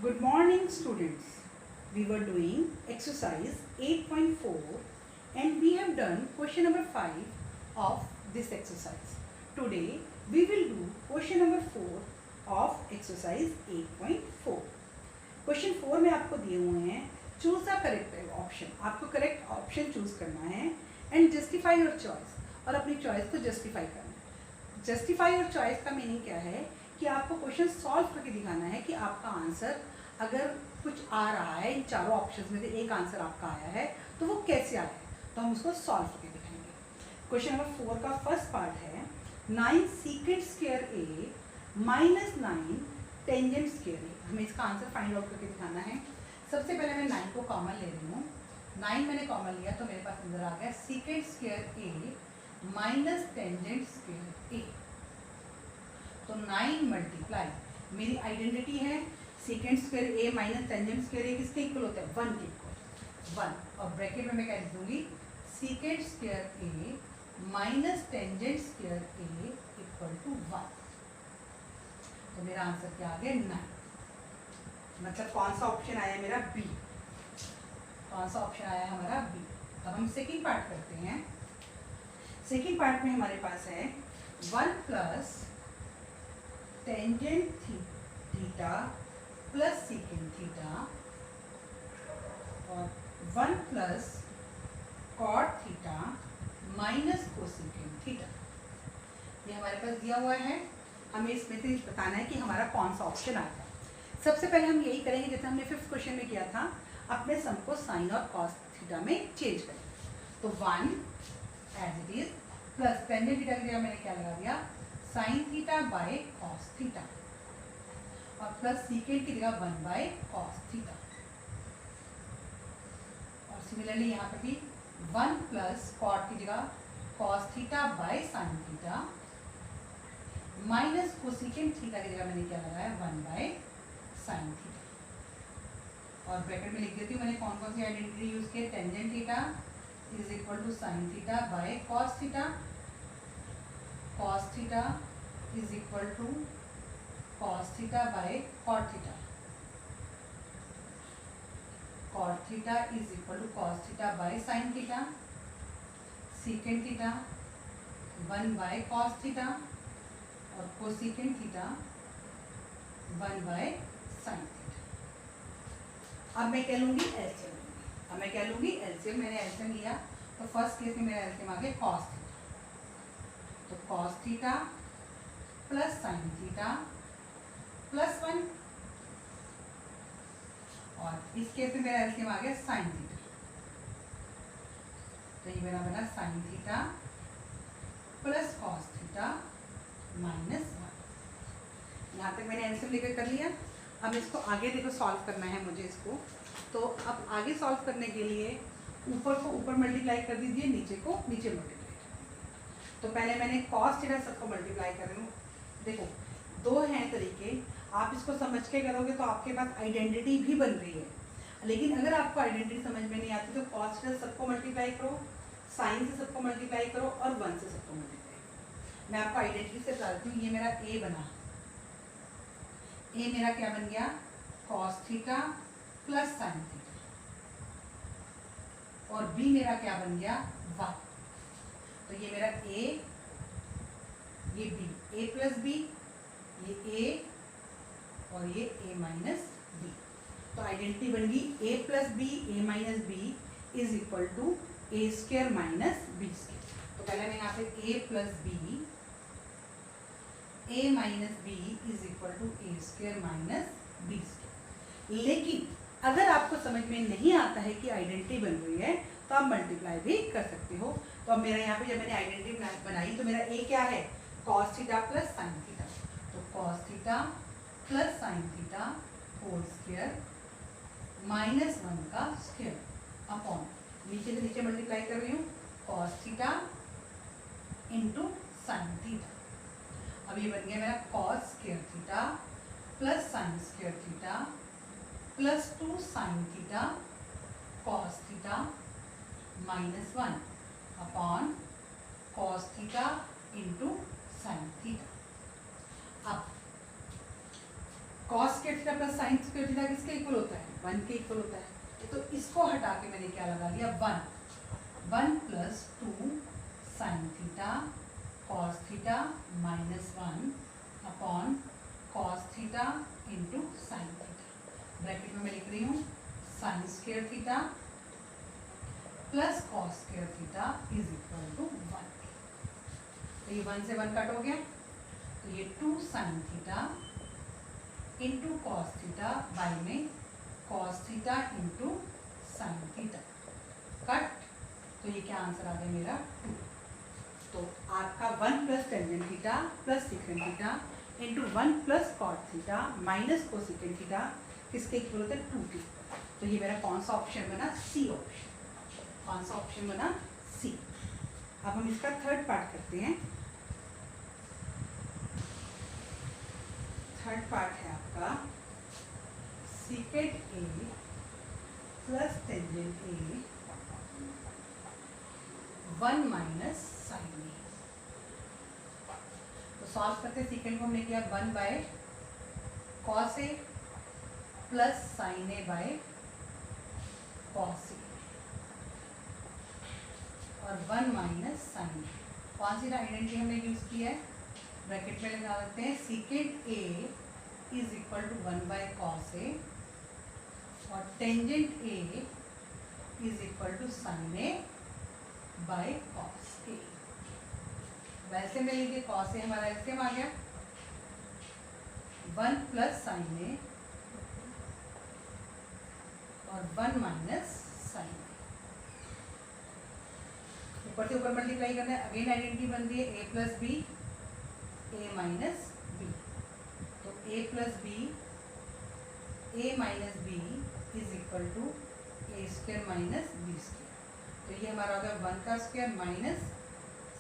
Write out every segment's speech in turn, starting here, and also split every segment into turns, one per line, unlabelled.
Good morning, students. We were doing exercise 8.4 and we have done question number 5 of this exercise. Today we will do question number 4 of exercise 8.4. Question 4 में आपको दिए हुए हैं choose the correct option. आपको correct option choose करना है and justify your choice, और अपनी चॉइस को जस्टिफाई करना है. जस्टिफाई योर चॉइस का मीनिंग क्या है कि आपको क्वेश्चन सॉल्व करके दिखाना है कि आपका आंसर अगर कुछ आ रहा है इन चारों ऑप्शंस में से एक आंसर आपका आया है तो वो कैसे आया है, तो हम उसको सॉल्व करके दिखाएंगे. क्वेश्चन नंबर 4 का फर्स्ट पार्ट है 9 secant square A minus 9 tangent square ए. हमें इसका आंसर फाइंड आउट करके दिखाना है. सबसे पहले मैं 9 को कॉमन ले रही हूँ. 9 मैंने कॉमन लिया तो मेरे पास अंदर आ गया secant square A minus tangent square A. तो 9 मल्टीप्लाई मेरी आइडेंटिटी है secant square A minus tangent square ए किसके इक्वल होता है 1 के इक्वल 1, और ब्रैकेट में मैं क्या लिख दूंगी secant square A minus tangent square A equal to 1. तो मेरा आंसर क्या आ गया 9. मतलब कौन सा ऑप्शन आया मेरा बी. कौन सा ऑप्शन आया हमारा बी. अब हम सेकेंड पार्ट करते हैं. सेकेंड पार्ट में हमारे पास है 1 plus tangent theta plus secant theta और 1 plus cot theta minus cosecant theta. ये हमारे पास दिया हुआ है. हमें इसमें से बताना है कि हमारा कौन सा ऑप्शन आएगा. सबसे पहले हम यही करेंगे जैसे हमने 5th क्वेश्चन में किया था, अपने सम को साइन और कॉस थीटा में चेंज करेंगे. तो 1 as it is plus tangent theta की जगह मैंने क्या लगा दिया sine theta by cos theta, और प्लस सीकेंट की जगह 1 बाय कॉस थीटा. और सिमिलरली यहाँ पे भी 1 प्लस कॉट की जगह cos theta by sine theta minus cosecant theta की जगह मैंने क्या लगाया 1 बाय साइन थीटा. और ब्रैकेट में लिख देती हूँ मैंने कौन कौन सी आइडेंटिटी यूज की. Tangent theta is equal to sine theta by cos theta, cos theta is equal to cos theta by cot theta, cot theta is equal to cos theta by sin theta, secant theta 1 by cos theta और cosecant theta 1 by sin theta. अब मैं क्या लूँगी LCM. अब मैं क्या लूँगी LCM. मैंने एलसीएम लिया तो फर्स्ट केस में मेरा एलसीएम आ गया cos थीटा. तो cos theta plus sin theta plus 1, और इस केस में मेरा एलसीएम आ गया साइन थीटा. तो ये मेरा बना sine theta plus cos theta minus 1. यहाँ तक मैंने एलसीएम लेकर कर लिया. अब इसको आगे देखो सॉल्व करना है मुझे इसको. तो अब आगे सॉल्व करने के लिए ऊपर को ऊपर मल्टीप्लाई कर दीजिए, नीचे को नीचे मल्टीप्लाई कर दीजिए. तो पहले मैंने कॉस थीटा सबको मल्टीप्लाई कर रही हूँ. देखो 2 हैं तरीके. आप इसको समझ के करोगे तो आपके पास आइडेंटिटी भी बन रही है. लेकिन अगर आपको आइडेंटिटी समझ में नहीं आती तो कॉस थीटा सबको मल्टीप्लाई करो, साइन से सबको मल्टीप्लाई करो और 1 से सबको मल्टीप्लाई करो. मैं आपको आइडेंटिटी से बता देती हूँ. ये मेरा ए बना. ए मेरा क्या बन गया cos theta plus sine theta, और बी मेरा क्या बन गया 1. तो ये मेरा ए, ये बी, ए प्लस बी, ये ए और ये a माइनस बी. तो आइडेंटिटी बन गई a plus B A minus B is equal to A square minus B square. तो पहले मैं यहाँ पे a plus B A minus B is equal to A square minus B square. लेकिन अगर आपको समझ में नहीं आता है कि आइडेंटिटी बन रही है तो आप मल्टीप्लाई भी कर सकते हो. तो अब मेरा यहाँ पे जब मैंने आइडेंटिटी बनाई तो मेरा a क्या है cos theta plus sine theta. तो cos theta plus sine theta whole square minus 1 का स्क्वायर अपॉन नीचे से नीचे मल्टीप्लाई कर रही हूँ cos theta into sine theta. अब ये बन गया मेरा cos square theta plus sine square theta plus 2 sine theta cos theta minus 1 upon cos theta into sine theta. अब cos square theta plus sine square theta किसके equal होता है? 1 के इक्वल होता है। तो इसको हटा के मैंने क्या लगा दिया? 1 plus 2 sine theta cos theta minus 1 upon cos theta into sine theta. Bracket में मैं लिख रही हूँ sine square theta plus cos square theta is equal to 1। तो ये 1 से 1 कट हो गया, तो ये 2 sine theta into cos theta by में cos theta into sine theta cut. तो ये क्या आंसर आ गया मेरा? 2। तो आपका 1 plus tangent theta plus secant theta into 1 plus cot theta minus cosecant theta किसके इक्वल होता है? 2 के। तो ये मेरा कौन सा ऑप्शन बना? C option. कौन सा ऑप्शन बना? सी। अब हम इसका थर्ड पार्ट करते हैं। थर्ड पार्ट है आपका secant A plus tangent A 1 minus sine A. तो सॉल्व करते हैं। सीकेंट को हमने किया 1 by cos A plus sine A by cos A और 1 माइनस साइन ए। कौन सी आइडेंटिटी हमने यूज की है? ब्रैकेट में लगा देते हैं secant A is equal to 1 by cos A और tangent A is equal to sine A by cos A. वैसे में लीजिए कॉस ए हमारा ऐसे आ गया 1 प्लस साइन ए और 1 माइनस साइन ए। ऊपर से ऊपर मल्टीप्लाई करना है। अगेन आइडेंटिटी बनती है A plus B A minus B. तो A plus B A minus B is equal to A square minus B square. तो ये हमारा होगा 1 का square minus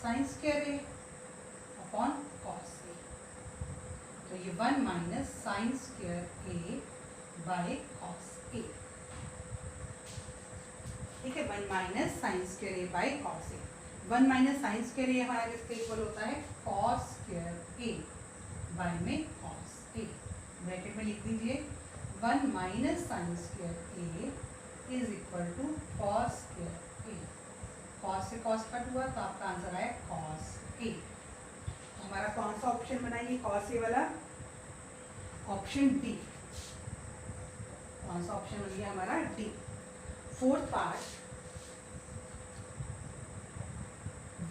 sine square A upon cos A. तो ये 1 minus sine square A by cos A. ठीक है, 1 minus sine square A by cos A. 1 minus sine square A हमारा किसके इक्वल होता है? कॉस स्क्वायर ए बाय में cos A. Bracket में लिख दीजिए 1 minus sine square A is equal to cos square A. Cos से कॉस कट हुआ तो आपका आंसर आया कॉस ए। तो हमारा कौन सा ऑप्शन बनाइए? कॉस ए वाला ऑप्शन डी। कौन सा ऑप्शन बन गया हमारा? D. Fourth part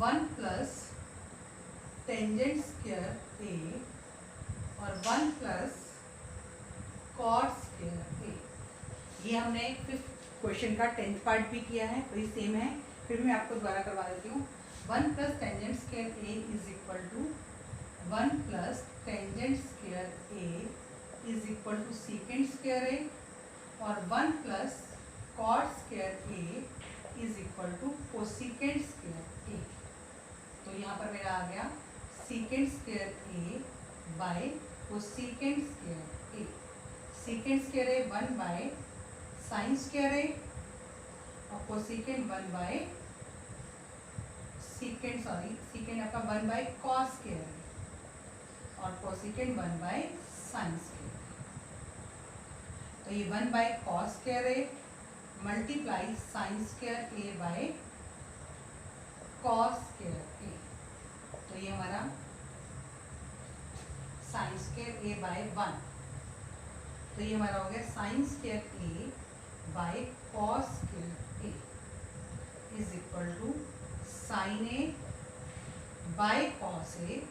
1 plus tangent square A और 1 प्लस कॉट स्क्वायर ए। ये हमने फिफ्थ क्वेश्चन का 10th पार्ट भी किया है, वही सेम है। फिर मैं आपको दोबारा करवा देती हूँ। 1 plus tangent square A is equal to 1 plus tangent square A is equal to secant square A और 1 plus cot square A is equal to cosecant square A. तो यहाँ पर मेरा आ गया secant square A by cosecant square A. Secant square A 1 by sine square A और cosecant 1 bye secant आपका 1 by cos square A और cosecant 1 by sine square. तो ये 1 by cos square A multiply sine square A by cos square A. तो ये हमारा sign square A bye 1। तो ये हमारा हो गया sine square A by cos square A is equal to sine A by cos A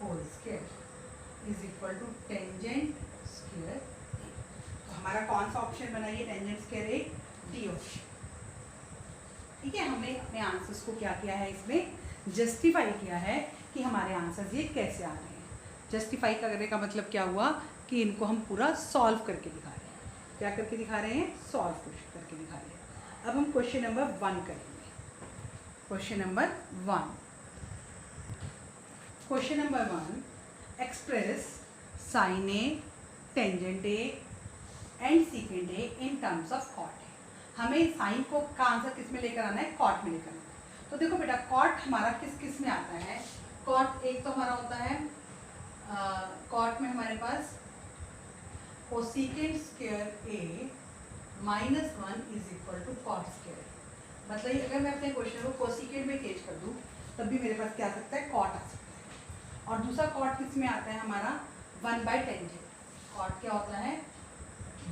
whole square is equal to tangent square A. तो हमारा कौन सा ऑप्शन बनाइए? Tangent square A, D option. ठीक है, हमने अपने आंसर्स को क्या किया है? इसमें जस्टिफाई किया है कि हमारे आंसर्स ये कैसे आ रहे हैं। जस्टिफाई करने का मतलब क्या हुआ कि इनको हम पूरा सॉल्व करके दिखा रहे हैं। क्या करके दिखा रहे हैं? सॉल्व करके दिखा रहे हैं। अब हम क्वेश्चन नंबर 1 करेंगे। Question number 1। Question number 1, express sine A, tangent A and secant A in terms of cot है। हमें साइन को का आंसर किस में लेकर आना है? कॉट में लेकर आना है। तो देखो बेटा, कॉट हमारा किस किस में आता है? कॉट एक तो हमारा होता है कॉट में हमारे पास cosecant square A minus 1 is equal to cot square. मतलब अगर मैं अपने क्वेश्चन को कोसिकेंट में चेंज कर दूँ तब भी मेरे पास क्या आ सकता है, कॉट आ सकता है। और दूसरा कॉट किस में आता है हमारा, 1/टेंजेंट। कॉट क्या होता है,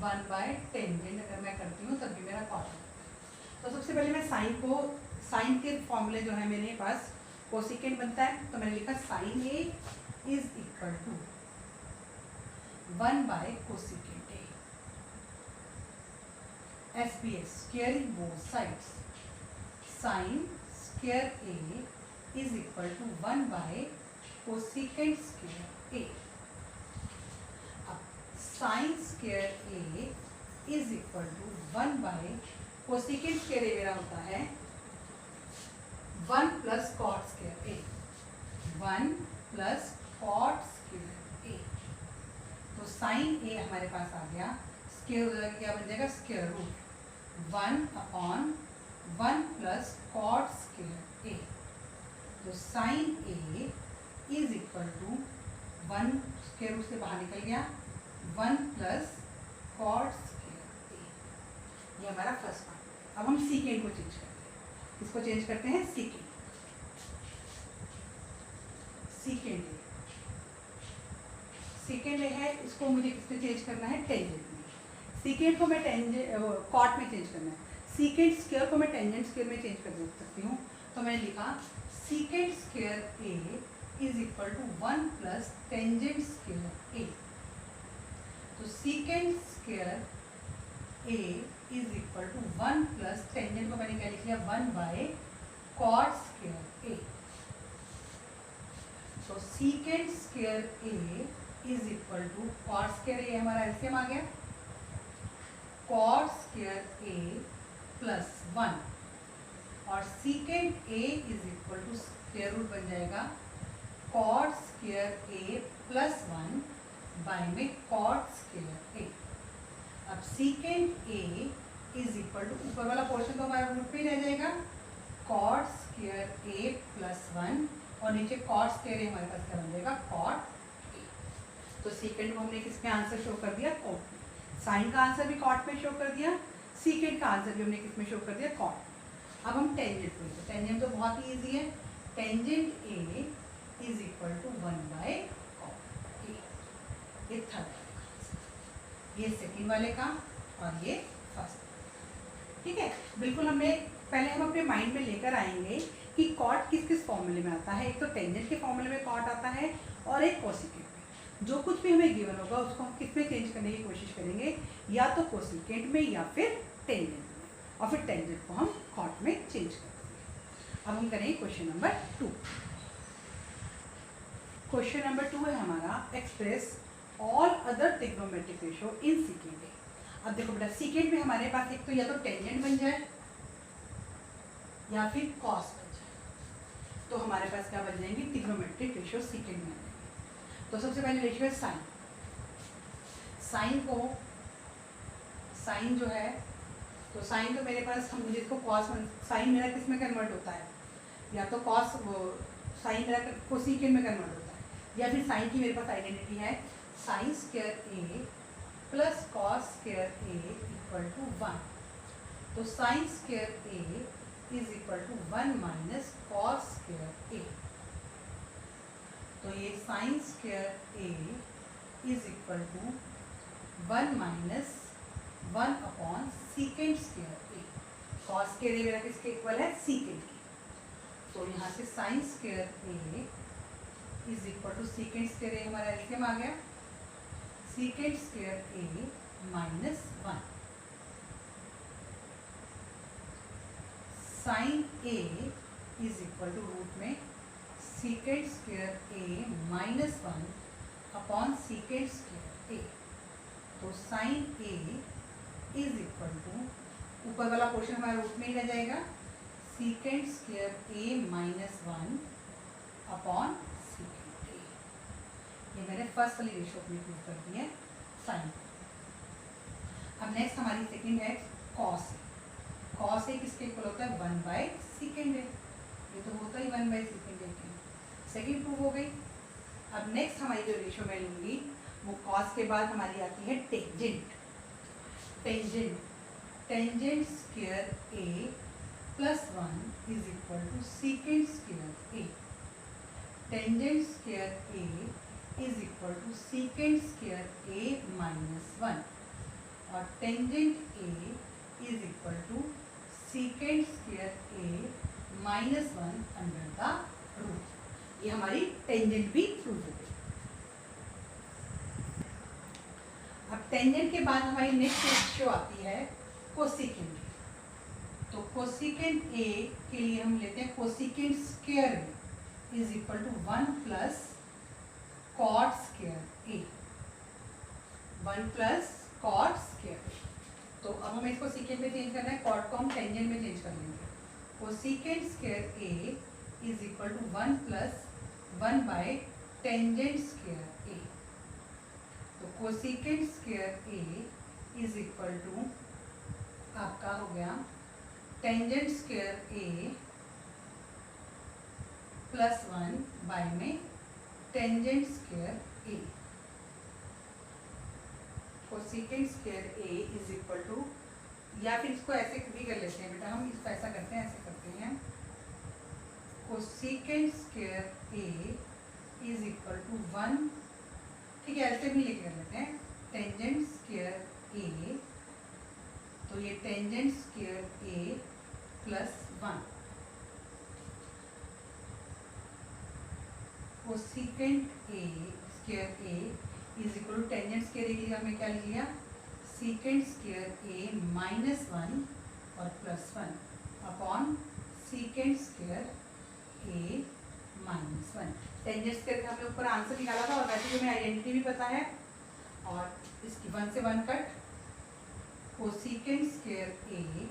1/टेंजेंट अगर मैं करती हूँ तब भी मेरा कॉट आता है। तो सबसे पहले मैं साइन के फॉर्मूले जो है मेरे पास, कोसिकेंट बनता है तो मैंने लिखा sine A is equal to cosecant A. SBS squaring both sides, sin square A is equal to 1/cosecant square A। अब sin square A is equal to 1/cosecant square A मेरा होता है 1 plus cot square A, 1 plus cot square A। तो sin A हमारे पास आ गया, square क्या बन जाएगा, square root 1/1 plus cot square A. तो sine A is equal to 1, square root से बाहर निकल गया, 1 प्लस कॉट स्क्वायर ए। ये हमारा फर्स्ट पार्ट। अब हम सीकेंड को चेंज करते हैं। इसको चेंज करते हैं सीकेंड। सीकेंड है, इसको मुझे किसमें चेंज करना है, टेंजेंट में। सीकेंड को मैं कॉट में चेंज करना है। सीकेंड स्क्वायर को मैं टेंजेंट स्क्वायर में चेंज कर सकती हूँ। तो मैंने लिखा secant square A is equal to 1 plus tangent square A. तो secant square A is equal to 1 plus tangent को मैंने क्या लिख लिया, 1/कॉट स्क्वायर ए। तो secant square A is equal to cot square A, हमारा एलसीएम आ गया, कॉट स्क्वायर ए प्लस 1 और secant A is equal to square root बन जाएगा cot square A plus 1 by में कॉट स्क्वायर ए। अब secant A is equal to, ऊपर वाला पोर्शन तो हमारा रूट पे ही रह जाएगा, कॉट स्क्वायर ए प्लस 1 और नीचे कॉट स्क्वायर ए हमारे पास क्या बन जाएगा, कॉट ए। तो सीकेंड को हमने किस में आंसर शो कर दिया, कॉट में। साइन का आंसर भी कॉट में शो कर दिया, सीकेंड का आंसर भी हमने किस में शो कर दिया, कॉट। अब हम टेंजेंट को लेते हैं। टेंजेंट तो बहुत ही इजी है, tangent A is equal to cot A. ये थर्ड वाले, ये सेकेंड वाले का और ये फर्स्ट। ठीक है, बिल्कुल हमने पहले हम अपने माइंड में लेकर आएंगे कि कॉट किस किस फॉर्मूले में आता है। एक तो टेंजेंट के फॉर्मूले में कॉट आता है और एक कोसिकेंट। जो कुछ भी हमें गिवन होगा उसको हम किस में चेंज करने की कोशिश करेंगे, या तो कोसिकेंट में या फिर टेंजेंट में, और फिर टेंजेंट को हम कॉट में चेंज करेंगे। अब हम करेंगे क्वेश्चन नंबर 2। क्वेश्चन नंबर 2 है हमारा, express all other trigonometric ratio in secant A. अब देखो बेटा, सीकेंड में हमारे पास एक तो या तो टेंजेंट बन जाए या फिर कॉस बन जाए। तो हमारे पास क्या बन जाएंगे, ट्रिग्नोमेट्रिक रेशियो सीकेंड में। तो सबसे पहले रेशियो है साइन। साइन जो है, तो साइन तो मेरे पास, हम मुझे इसको कॉस, साइन मेरा किस में कन्वर्ट होता है, या तो कॉस, साइन मेरा कोसिकेंट में कन्वर्ट होता है, या फिर साइन की मेरे पास आइडेंटिटी है sine square A plus cos square A equal to 1। तो sine square A is equal to 1 minus cos square A. तो ये sine square A is equal to 1 minus 1 upon secant square A. Cos square A मेरा किसके equal है, secant की। तो यहाँ से sign square A is equal to secant square A, हमारा एलसीएम आ गया, secant square A minus 1। Sine A is equal to root में secant square A minus 1 upon secant square A. तो sine A is equal to, ऊपर वाला portion हमारा root में ही रह जाएगा, secant square A minus 1 upon secant A. ये मैंने फर्स्ट वाली रेशियो अपनी प्रूव कर दी है साइन। अब नेक्स्ट हमारी सेकेंड है कॉस ए। कॉस ए किसके इक्वल होता है, 1/सीकेंड ए। ये तो होता ही 1/सीकेंड ए। सेकेंड प्रूव हो गई। अब नेक्स्ट हमारी जो रेशियो मैं लूँगी वो कॉस के बाद हमारी आती है tangent. Tangent tangent square A plus 1 is equal to secant square A. Tangent square A is equal to secant square A minus 1 और tangent A is equal to secant square A minus 1 under the root. ये हमारी tangent भी prove हो गई। अब tangent के बाद हमारी नेक्स्ट रेशियो आती है कोसिकेंट। तो कोसिकेंट ए के लिए हम लेते हैं cosecant square A is equal to 1 plus cot square A. 1 plus cot square. तो अब हमें इसको सीकेंट में चेंज करना है, कॉट को हम टेंजेंट में चेंज कर लेंगे। Cosecant square A is equal to 1 plus 1 by tangent square A. तो cosecant square A is equal to आपका हो गया tangent square A plus 1 by में tangent square A. Cosecant square A is equal to, या फिर इसको ऐसे भी कर लेते हैं बेटा, हम इसको ऐसा करते हैं, ऐसे करते हैं cosecant square A is equal to 1, ठीक है, ऐसे भी लेके कर लेते हैं टेंजेंट स्क्वायर ए। तो ये tangent square A plus 1 cosecant A square A is equal to tangent square A के लिए हमने क्या लिख लिया सीकेंट स्क्वायर ए माइनस 1 और plus 1 upon secant square A minus 1। Tangent square का हमने ऊपर आंसर निकाला था और वैसे भी हमें आइडेंटिटी भी पता है। और इसकी 1 से 1 cut, cosecant square A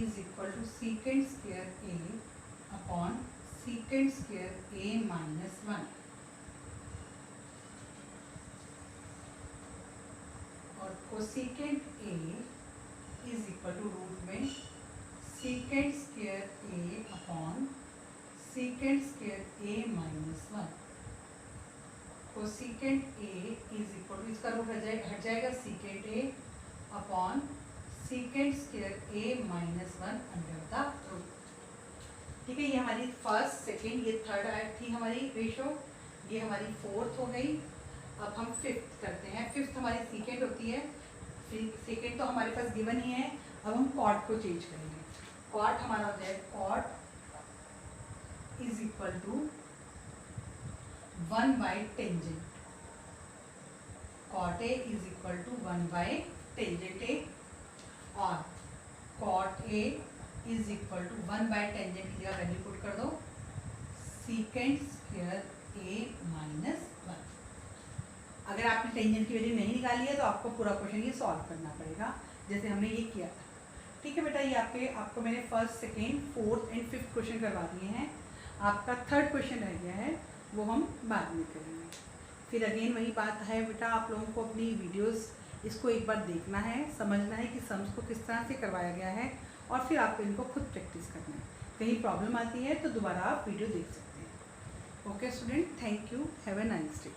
is equal to secant square A upon secant square A minus 1 और cosecant A is equal to root में secant square A upon secant square A minus 1। Cosecant A is equal to, इसका root हट जाएगा secant A upon secant square A minus 1 under the root. ठीक है, ये हमारी first, second, ये third थी हमारी रेशो, ये हमारी फोर्थ हो गई। अब हम फिफ्थ करते हैं। फिफ्थ हमारी सीकेंट होती है, सेकेंड तो हमारे पास गिवन ही है। अब हम कॉट को चेंज करेंगे। कॉट हमारा हो जाए cot is equal to 1 by tangent. Cot A is equal to 1 by tangent A और cot A is equal to 1 by tangent की जगह वैल्यू पुट कर दो सीकेंट स्क्वायर ए माइनस 1। अगर आपने टेंजेंट की वैल्यू नहीं निकाली है तो आपको पूरा क्वेश्चन ये सॉल्व करना पड़ेगा जैसे हमने ये किया था। ठीक है बेटा, ये आपको मैंने first, second, fourth and fifth question करवा दिए हैं। आपका थर्ड क्वेश्चन रह गया है, वो हम बाद में करेंगे। फिर अगेन वही बात है बेटा, आप लोगों को अपनी वीडियोस इसको एक बार देखना है, समझना है कि सम्स को किस तरह से करवाया गया है और फिर आपको इनको खुद प्रैक्टिस करना है। कहीं प्रॉब्लम आती है तो दोबारा आप वीडियो देख सकते हैं। Okay student, thank you, have a nice day.